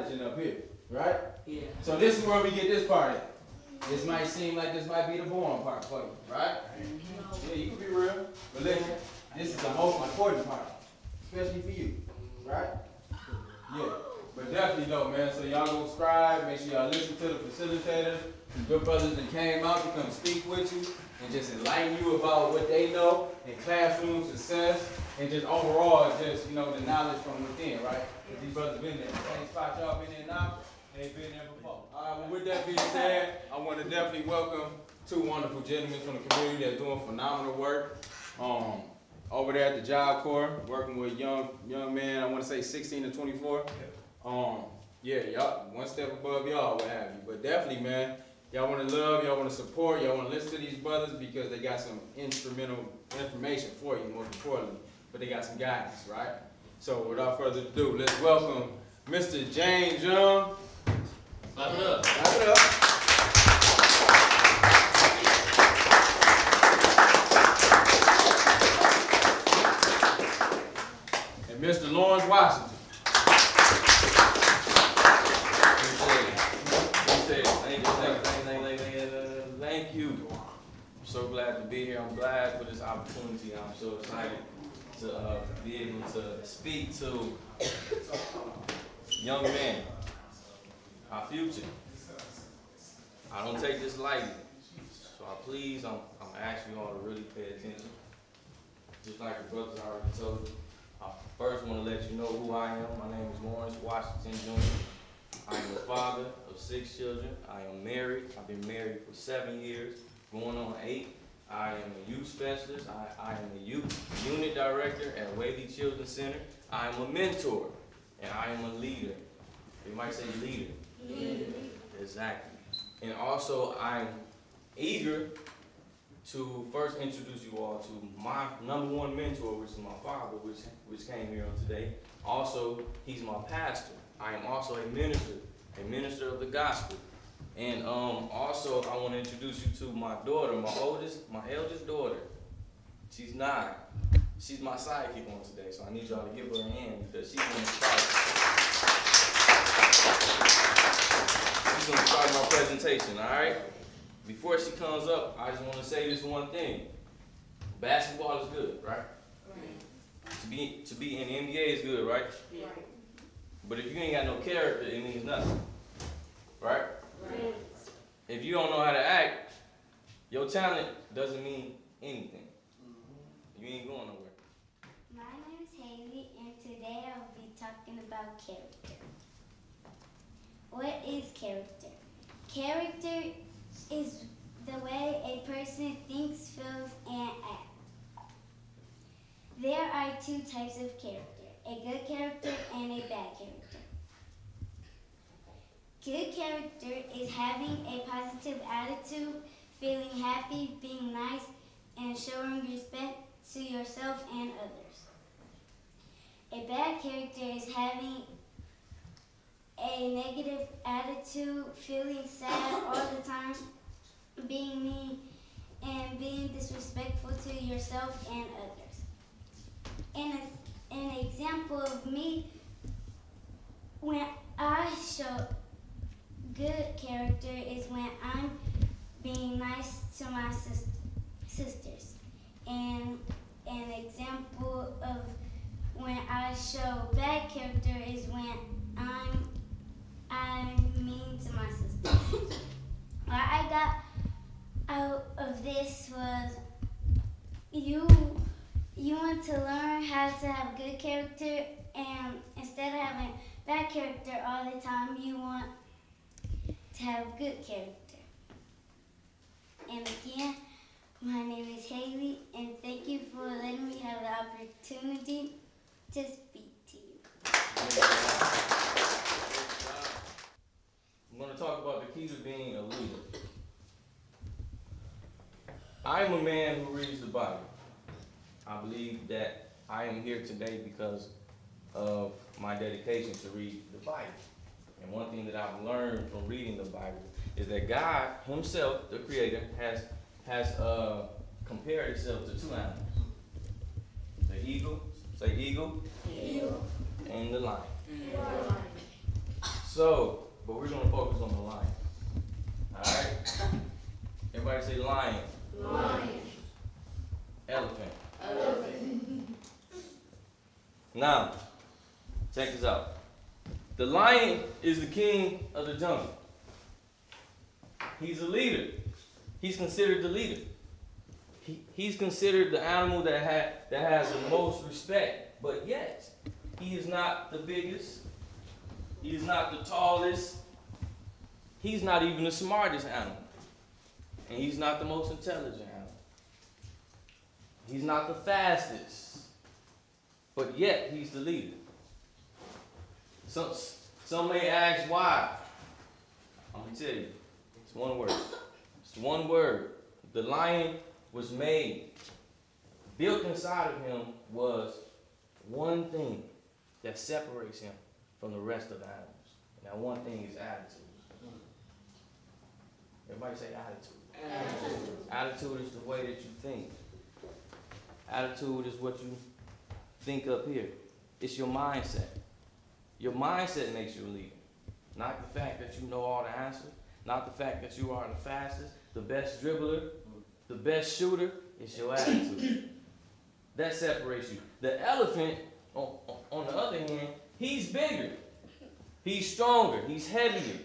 oxygen up here, right? Yeah. So this is where we get this part in. This might seem like this might be the boring part for you, right? Yeah, you can be real, but listen, this is the most important part, especially for you, right? Yeah, but definitely though, man. So y'all go subscribe, make sure y'all listen to the facilitators, the good brothers that came out to come speak with you and just enlighten you about what they know in classroom success and just overall just, the knowledge from within, right? Because these brothers been there. The same spot y'all been in now, they've been there before. All right, well, with that being said, I want to definitely welcome two wonderful gentlemen from the community that's doing phenomenal work. Over there at the Job Corps, working with young men, I want to say 16 to 24. Yeah, y'all one step above y'all, what have you. But definitely, man, y'all want to love, y'all want to support, y'all want to listen to these brothers because they got some instrumental information for you, most importantly. But they got some guidance, right? So without further ado, let's welcome Mr. James Young. Clap it up. Clap it up. And Mr. Lawrence Washington. Thank you. I'm so glad to be here. I'm glad for this opportunity. I'm so excited to be able to speak to young men, our future. I don't take this lightly, so I'm asking you all to really pay attention. Just like the brothers already told you, I first want to let you know who I am. My name is Lawrence Washington Jr. I am the father of 6 children. I am married. I've been married for 7 years, going on 8. I am a youth specialist. I am a youth unit director at A.V.E Children's Center. I am a mentor, and I am a leader. You might say leader. Yeah. Exactly. And also, I'm eager to first introduce you all to my #1 mentor, which is my father, which came here on today. Also, he's my pastor. I am also a minister of the gospel. And also, I want to introduce you to my daughter, my eldest daughter. She's 9. She's my sidekick on today, so I need y'all to give her a hand because she's going to start my presentation, all right? Before she comes up, I just want to say this one thing. Basketball is good, right? Right. To be in the NBA is good, right? Yeah. But if you ain't got no character, it means nothing, right? Right. If you don't know how to act, your talent doesn't mean anything. You ain't going nowhere. My name is Haley, and today I will be talking about character. What is character? Character is the way a person thinks, feels, and acts. There are 2 types of character, a good character and a bad character. Good character is having a positive attitude, feeling happy, being nice, and showing respect to yourself and others. A bad character is having a negative attitude, feeling sad all the time, being mean, and being disrespectful to yourself and others. An example of me, when I show good character is when I'm being nice to my sisters. And an example of when I show bad character is when I'm mean to my sisters. What I got out of this was you want to learn how to have good character, and instead of having bad character all the time, you want to have good character. And again, my name is Haley, and thank you for letting me have the opportunity to speak to you. I'm going to talk about the key to being a leader. I am a man who reads the Bible. I believe that I am here today because of my dedication to read the Bible. And one thing that I've learned from reading the Bible is that God himself, the creator, has compared himself to 2 animals. The eagle, say eagle, Eagle. and the lion. Yeah. So, but we're gonna focus on the lion. Alright? Everybody say lion. Lion. Elephant. Elephant. Now, check this out. The lion is the king of the jungle. He's a leader. He's considered the leader. He's considered the animal that has the most respect, but yet he is not the biggest. He is not the tallest. He's not even the smartest animal. And he's not the most intelligent animal. He's not the fastest. But yet he's the leader. Some may ask why. I'm going to tell you. It's one word. It's one word. The lion was made. Built inside of him was one thing that separates him from the rest of the animals. And that one thing is attitude. Everybody say attitude. Attitude is the way that you think. Attitude is what you think up here. It's your mindset. Your mindset makes you a leader. Not the fact that you know all the answers. Not the fact that you are the fastest, the best dribbler, the best shooter. It's your attitude. That separates you. The elephant, on the other hand, he's bigger. He's stronger. He's heavier.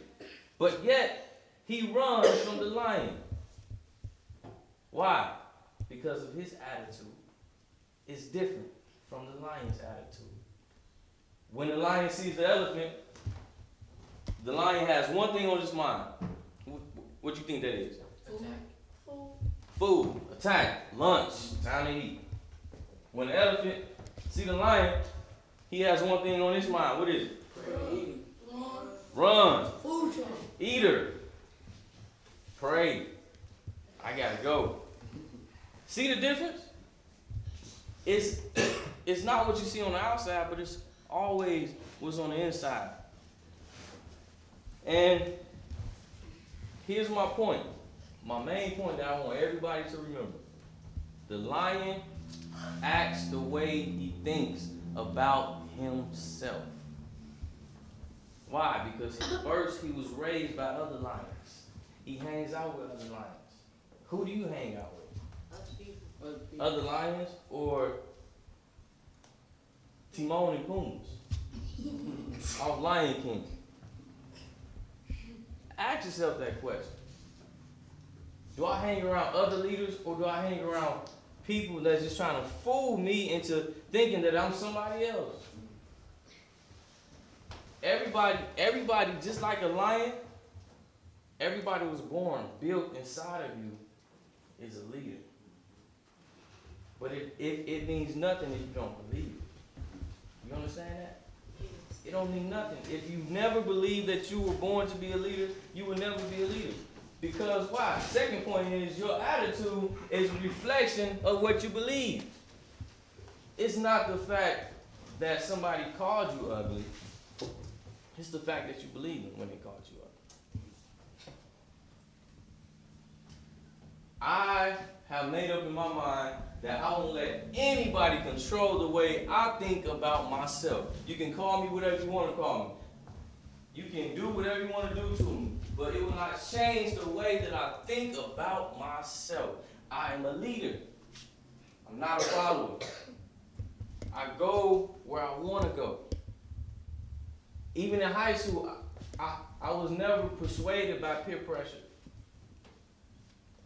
But yet, he runs from the lion. Why? Because of his attitude is different from the lion's attitude. When the lion sees the elephant, the lion has one thing on his mind. What do you think that is? Attack. Food, attack, lunch, time to eat. When the elephant sees the lion, he has one thing on his mind. What is it? Run. Eater. Pray. I gotta go. See the difference? It's not what you see on the outside, but it's always what's on the inside. And here's my point. My main point that I want everybody to remember. The lion acts the way he thinks about himself. Why? Because first he was raised by other lions. He hangs out with other lions. Who do you hang out with? Other lions or Timon and Pumbaa off Lion King? Ask yourself that question. Do I hang around other leaders or do I hang around people that's just trying to fool me into thinking that I'm somebody else? Everybody, just like a lion, everybody was born, built inside of you is a leader. But it means nothing if you don't believe it. You understand that? It don't mean nothing. If you never believe that you were born to be a leader, you will never be a leader. Because why? Second point is your attitude is a reflection of what you believe. It's not the fact that somebody called you ugly. It's the fact that you believe it when they called you ugly. I have made up in my mind that I won't let anybody control the way I think about myself. You can call me whatever you want to call me. You can do whatever you want to do to me. But it will not change the way that I think about myself. I am a leader. I'm not a follower. I go where I want to go. Even in high school, I was never persuaded by peer pressure.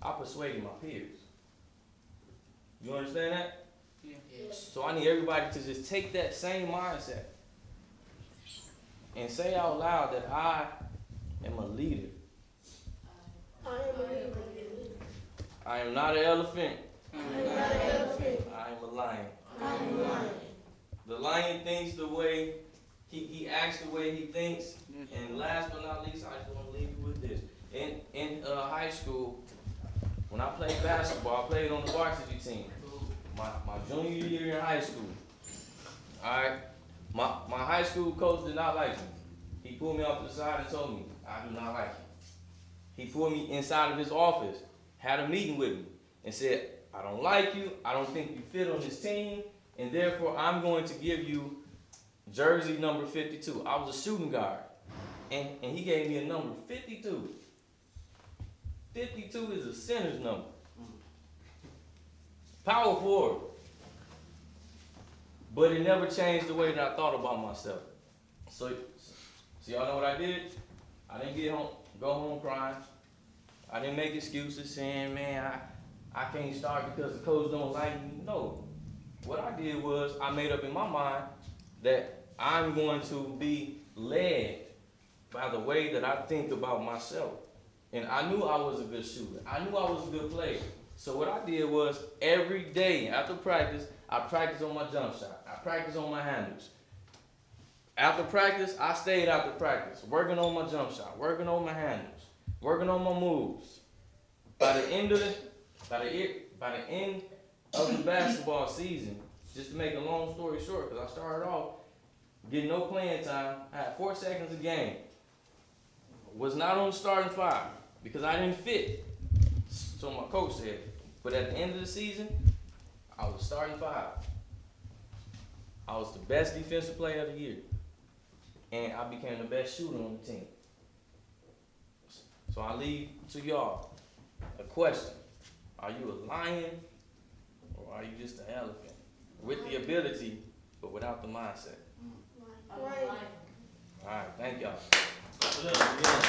I persuaded my peers. You understand that? Yeah. So I need everybody to just take that same mindset and say out loud that I am a leader. I am not an elephant. I am a lion. The lion thinks the way, he acts the way he thinks. And last but not least, I just want to leave you with this. In high school, when I played basketball, I played on the varsity team. My junior year in high school. Alright. My high school coach did not like me. He pulled me off to the side and told me, I do not like you. He pulled me inside of his office, had a meeting with me, and said, I don't like you, I don't think you fit on this team, and therefore I'm going to give you jersey number 52. I was a shooting guard. And he gave me a number, 52. 52 is a sinner's number. Power forward. But it never changed the way that I thought about myself. So y'all know what I did? I didn't go home crying. I didn't make excuses saying, man, I can't start because the coach don't like me. No. What I did was I made up in my mind that I'm going to be led by the way that I think about myself. And I knew I was a good shooter. I knew I was a good player. So what I did was every day after practice, I practiced on my jump shot. I practiced on my handles. After practice, I stayed after practice, working on my jump shot, working on my handles, working on my moves. By the end of the basketball season, just to make a long story short, because I started off getting no playing time, I had 4 seconds a game. Was not on the starting five because I didn't fit. So my coach said, but at the end of the season, I was starting five. I was the best defensive player of the year. And I became the best shooter on the team. So I leave to y'all a question. Are you a lion or are you just an elephant? With the ability, but without the mindset. Right. All right, thank y'all. Clap it up.